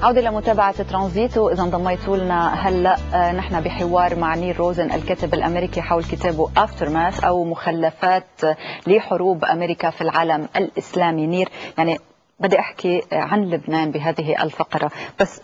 عودة لمتابعة ترانزيت، وإذا انضميتوا لنا هلأ نحن بحوار مع نيل روزن الكاتب الأمريكي حول كتابه Aftermath أو مخلفات لحروب أمريكا في العالم الإسلامي. نير، يعني بدي أحكي عن لبنان بهذه الفقرة، بس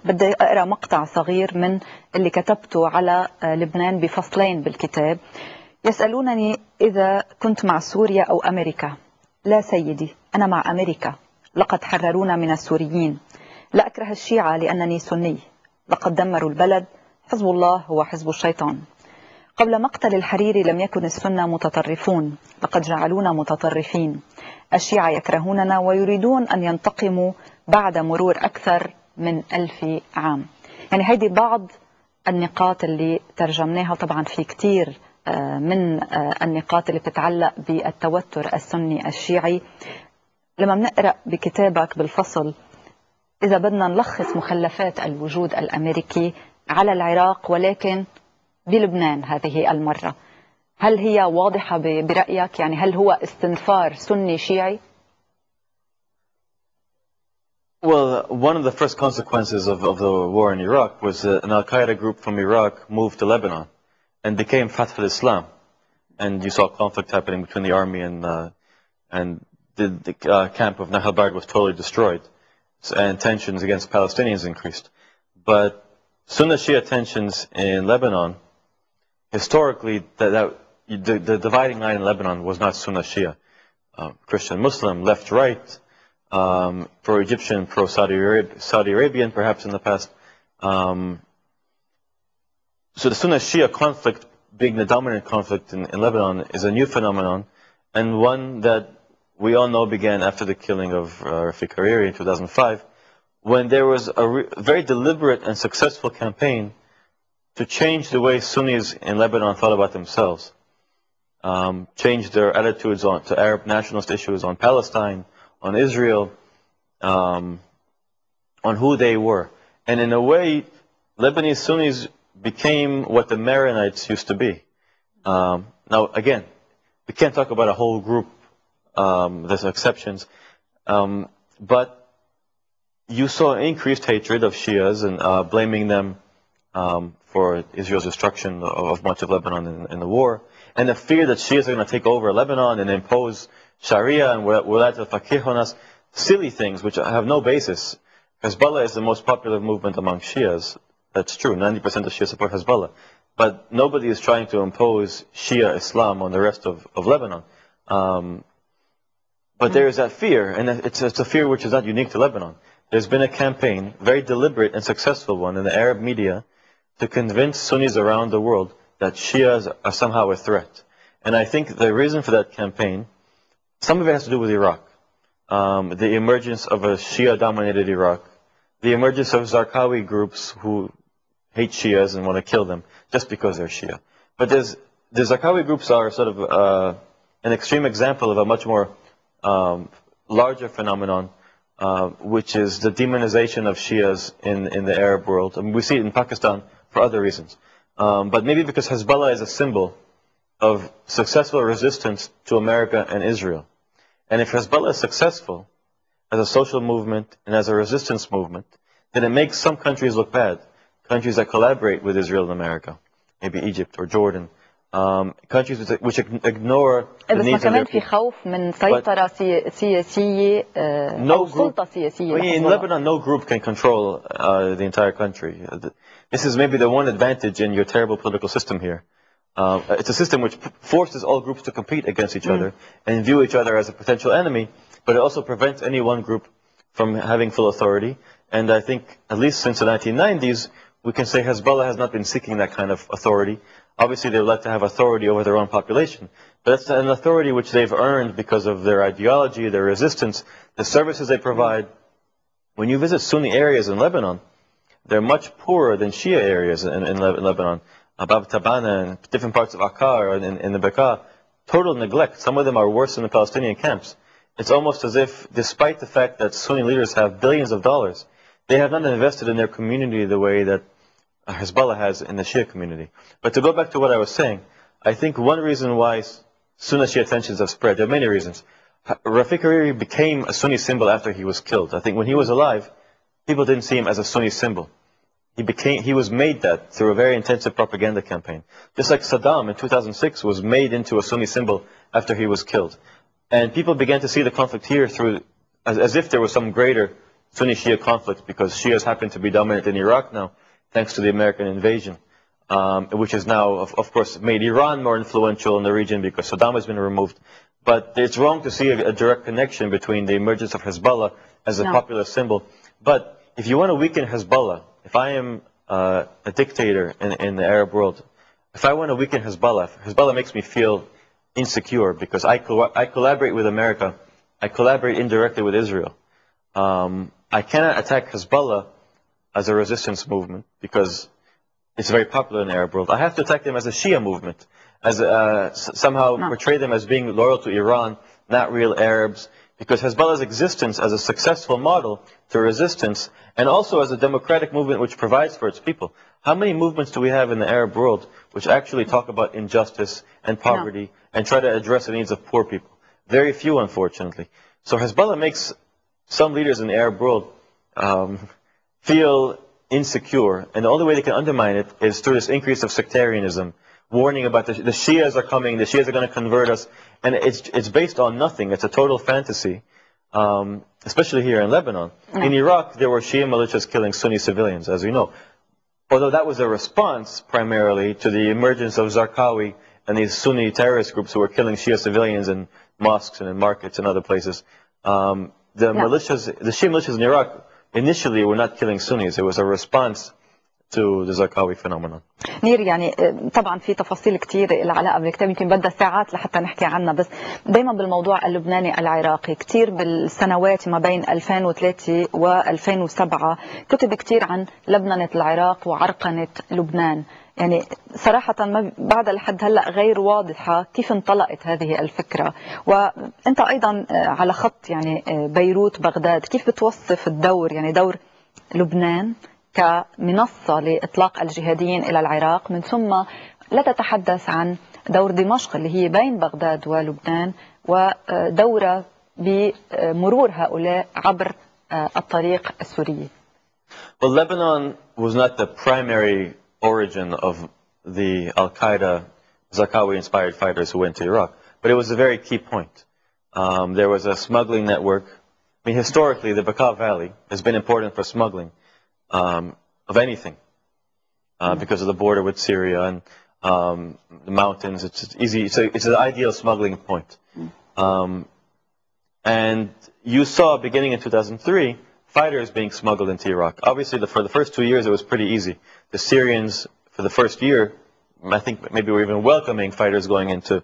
بدي أقرأ مقطع صغير من اللي كتبته على لبنان بفصلين بالكتاب. يسألونني إذا كنت مع سوريا أو أمريكا. لا سيدي، أنا مع أمريكا، لقد حررونا من السوريين. لا أكره الشيعة لأنني سني، لقد دمروا البلد، حزب الله هو حزب الشيطان. قبل مقتل الحريري لم يكن السنة متطرفون، لقد جعلونا متطرفين. الشيعة يكرهوننا ويريدون أن ينتقموا بعد مرور أكثر من 1000 عام. يعني هيدي بعض النقاط اللي ترجمناها، طبعا في كتير من النقاط اللي بتتعلق بالتوتر السني الشيعي. لما بنقرأ بكتابك بالفصل إذا بدنا نلخص مخلفات الوجود الأمريكي على العراق ولكن بلبنان هذه المرة، هل هي واضحة برأيك؟ يعني هل هو استنفار سني شيعي؟ Well, one of the first consequences of the war in Iraq was that an al-Qaeda group from Iraq moved to Lebanon and became Fatah al-Islam. And you saw conflict happening between the army and the camp of Nahal Bard was totally destroyed. And tensions against Palestinians increased. But Sunni-Shia tensions in Lebanon, historically, the dividing line in Lebanon was not Sunni-Shia. Christian-Muslim, left-right, pro-Egyptian, pro-Saudi Arabian, perhaps in the past. So the Sunni-Shia conflict, being the dominant conflict in Lebanon, is a new phenomenon, and one that we all know began after the killing of Rafiq Hariri in 2005, when there was a very deliberate and successful campaign to change the way Sunnis in Lebanon thought about themselves, change their attitudes to Arab nationalist issues, on Palestine, on Israel, on who they were. And in a way, Lebanese Sunnis became what the Maronites used to be. Now, again, we can't talk about a whole group. There's exceptions, but you saw increased hatred of Shias and blaming them for Israel's destruction of much of Lebanon in the war, and the fear that Shias are going to take over Lebanon and impose Sharia and Walat al-Faqih on us, silly things which have no basis. Hezbollah is the most popular movement among Shias. That's true, 90% of Shia support Hezbollah, but nobody is trying to impose Shia Islam on the rest of Lebanon. But there is that fear, and it's a fear which is not unique to Lebanon. There's been a campaign, very deliberate and successful one, in the Arab media to convince Sunnis around the world that Shias are somehow a threat. And I think the reason for that campaign, some of it has to do with Iraq. The emergence of a Shia-dominated Iraq, the emergence of Zarqawi groups who hate Shias and want to kill them just because they're Shia. But the Zarqawi groups are sort of an extreme example of a much more larger phenomenon, which is the demonization of Shias in the Arab world. I mean, we see it in Pakistan for other reasons. But maybe because Hezbollah is a symbol of successful resistance to America and Israel. And if Hezbollah is successful as a social movement and as a resistance movement, then it makes some countries look bad. Countries that collaborate with Israel and America, maybe Egypt or Jordan. Countries which ignore the needs of their people. خوف من سيطرة سياسية أو سلطة سياسية. In Lebanon, no group can control the entire country. This is maybe the one advantage in your terrible political system here. It's a system which forces all groups to compete against each other and view each other as a potential enemy, but it also prevents any one group from having full authority. And I think, at least since the 1990s, we can say Hezbollah has not been seeking that kind of authority. Obviously, they would like to have authority over their own population, but it's an authority which they've earned because of their ideology, their resistance, the services they provide. When you visit Sunni areas in Lebanon, they're much poorer than Shia areas in Lebanon. Bab Tabana and different parts of Akkar and in the Bekaa, total neglect. Some of them are worse than the Palestinian camps. It's almost as if, despite the fact that Sunni leaders have billions of dollars, they have not invested in their community the way that Hezbollah has in the Shia community. But to go back to what I was saying, I think one reason why Sunni-Shia tensions have spread, there are many reasons. Rafiq Hariri became a Sunni symbol after he was killed. I think when he was alive, people didn't see him as a Sunni symbol. He was made that through a very intensive propaganda campaign. Just like Saddam in 2006 was made into a Sunni symbol after he was killed. And people began to see the conflict here as if there was some greater Sunni-Shia conflict, because Shias happen to be dominant in Iraq now, thanks to the American invasion, which has now, of course, made Iran more influential in the region because Saddam has been removed. But it's wrong to see a direct connection between the emergence of Hezbollah as a popular symbol. But if you want to weaken Hezbollah, if I am a dictator in the Arab world, if I want to weaken Hezbollah, Hezbollah makes me feel insecure because I collaborate with America. I collaborate indirectly with Israel. I cannot attack Hezbollah as a resistance movement because it's very popular in the Arab world. I have to attack them as a Shia movement, as somehow portray them as being loyal to Iran, not real Arabs, because Hezbollah's existence as a successful model to resistance, and also as a democratic movement which provides for its people. How many movements do we have in the Arab world which actually talk about injustice and poverty and try to address the needs of poor people? Very few, unfortunately. So Hezbollah makes some leaders in the Arab world feel insecure, and the only way they can undermine it is through this increase of sectarianism, warning about the Shias are coming, the Shias are going to convert us, and it's based on nothing. It's a total fantasy, especially here in Lebanon. In Iraq, there were Shia militias killing Sunni civilians, as we know. Although that was a response primarily to the emergence of Zarqawi and these Sunni terrorist groups who were killing Shia civilians in mosques and in markets and other places. The Shia militias in Iraq initially were not killing Sunnis. It was a response to the Zarqawi phenomenon. نير يعني طبعا في تفاصيل كثير العلاقه بالكتاب يمكن بدها ساعات لحتى نحكي عنها، بس دائما بالموضوع اللبناني العراقي كثير بالسنوات ما بين 2003 و2007 كتب كثير عن لبننة العراق وعرقنة لبنان. يعني صراحة ما بعد لحد هلأ غير واضحة كيف انطلقت هذه الفكرة. وأنت أيضا على خط يعني بيروت بغداد، كيف بتوصف الدور، يعني دور لبنان كمنصة لإطلاق الجهاديين إلى العراق، من ثم لا تتحدث عن دور دمشق اللي هي بين بغداد ولبنان ودورة بمرور هؤلاء عبر الطريق السوري. Well, Lebanon was not the primary origin of the Al-Qaeda Zarqawi-inspired fighters who went to Iraq, but it was a very key point. There was a smuggling network. I mean, historically, the Bekaa Valley has been important for smuggling of anything because of the border with Syria and the mountains. It's easy. It's an ideal smuggling point. And you saw, beginning in 2003, fighters being smuggled into Iraq. Obviously, for the first 2 years, it was pretty easy. The Syrians, for the first year, I think maybe were even welcoming fighters going into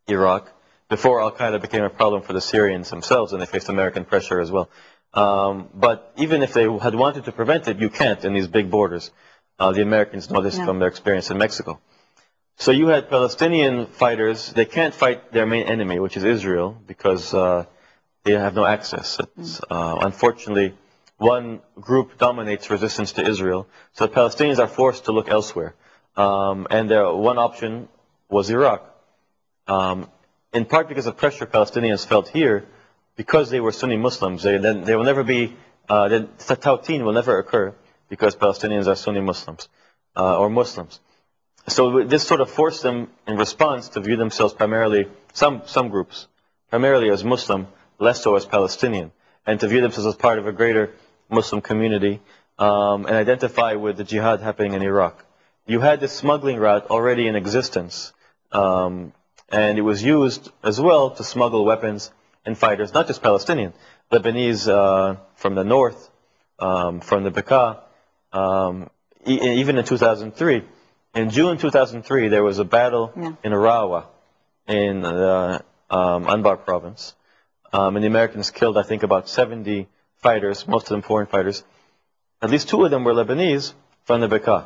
Iraq before Al-Qaeda became a problem for the Syrians themselves, and they faced American pressure as well. But even if they had wanted to prevent it, you can't in these big borders. The Americans know this from their experience in Mexico. So you had Palestinian fighters. They can't fight their main enemy, which is Israel, because they have no access. Unfortunately, one group dominates resistance to Israel, so the Palestinians are forced to look elsewhere. And their one option was Iraq. In part because of pressure Palestinians felt here, because they were Sunni Muslims, they will never be, the Tawteen will never occur because Palestinians are Sunni Muslims, or Muslims. So this sort of forced them in response to view themselves primarily, some groups, primarily as Muslim, less so as Palestinian, and to view themselves as part of a greater Muslim community, and identify with the jihad happening in Iraq. You had this smuggling route already in existence, and it was used as well to smuggle weapons and fighters, not just Palestinian, Lebanese from the north, from the Bekaa, even in 2003. In June 2003, there was a battle in Arawa, in the Anbar province, and the Americans killed, I think, about 70 fighters, most of them foreign fighters. At least 2 of them were Lebanese from the Bekaa.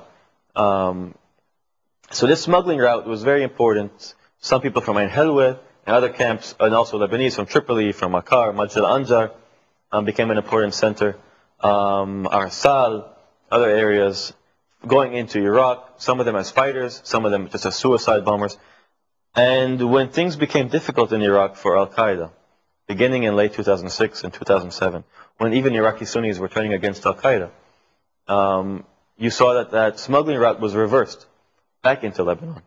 So this smuggling route was very important. Some people from Ain Helwa and other camps, and also Lebanese from Tripoli, from Akkar, Majd al-Anjar, became an important center. Arsal, other areas, going into Iraq, some of them as fighters, some of them just as suicide bombers. And when things became difficult in Iraq for Al-Qaeda, beginning in late 2006 and 2007, when even Iraqi Sunnis were turning against Al-Qaeda, you saw that smuggling route was reversed back into Lebanon.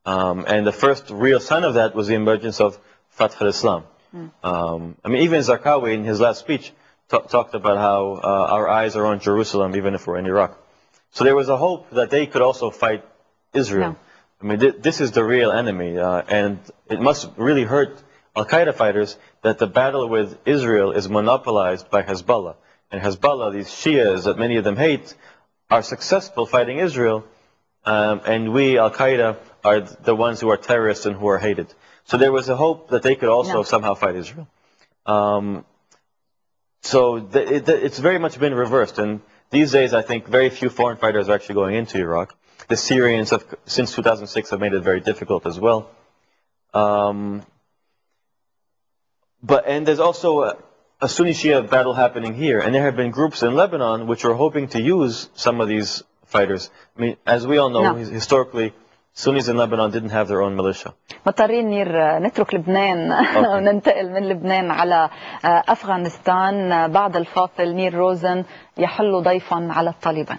And the first real sign of that was the emergence of Fatah al-Islam. I mean, even Zarqawi in his last speech talked about how our eyes are on Jerusalem even if we're in Iraq. So there was a hope that they could also fight Israel. No. I mean, this is the real enemy, and it must really hurt Al-Qaeda fighters that the battle with Israel is monopolized by Hezbollah. And Hezbollah, these Shias that many of them hate, are successful fighting Israel, and we, Al-Qaeda, are the ones who are terrorists and who are hated. So there was a hope that they could also somehow fight Israel. It's very much been reversed, and these days I think very few foreign fighters are actually going into Iraq. The Syrians have, since 2006, have made it very difficult as well. And there's also a Sunni Shia battle happening here, and there have been groups in Lebanon which are hoping to use some of these fighters. I mean, as we all know, historically, Sunnis in Lebanon didn't have their own militia. مضطرين نترك لبنان وننتقل من لبنان على أفغانستان. بعد الفاصل نير روزن يحل ضيفا على الطالبان.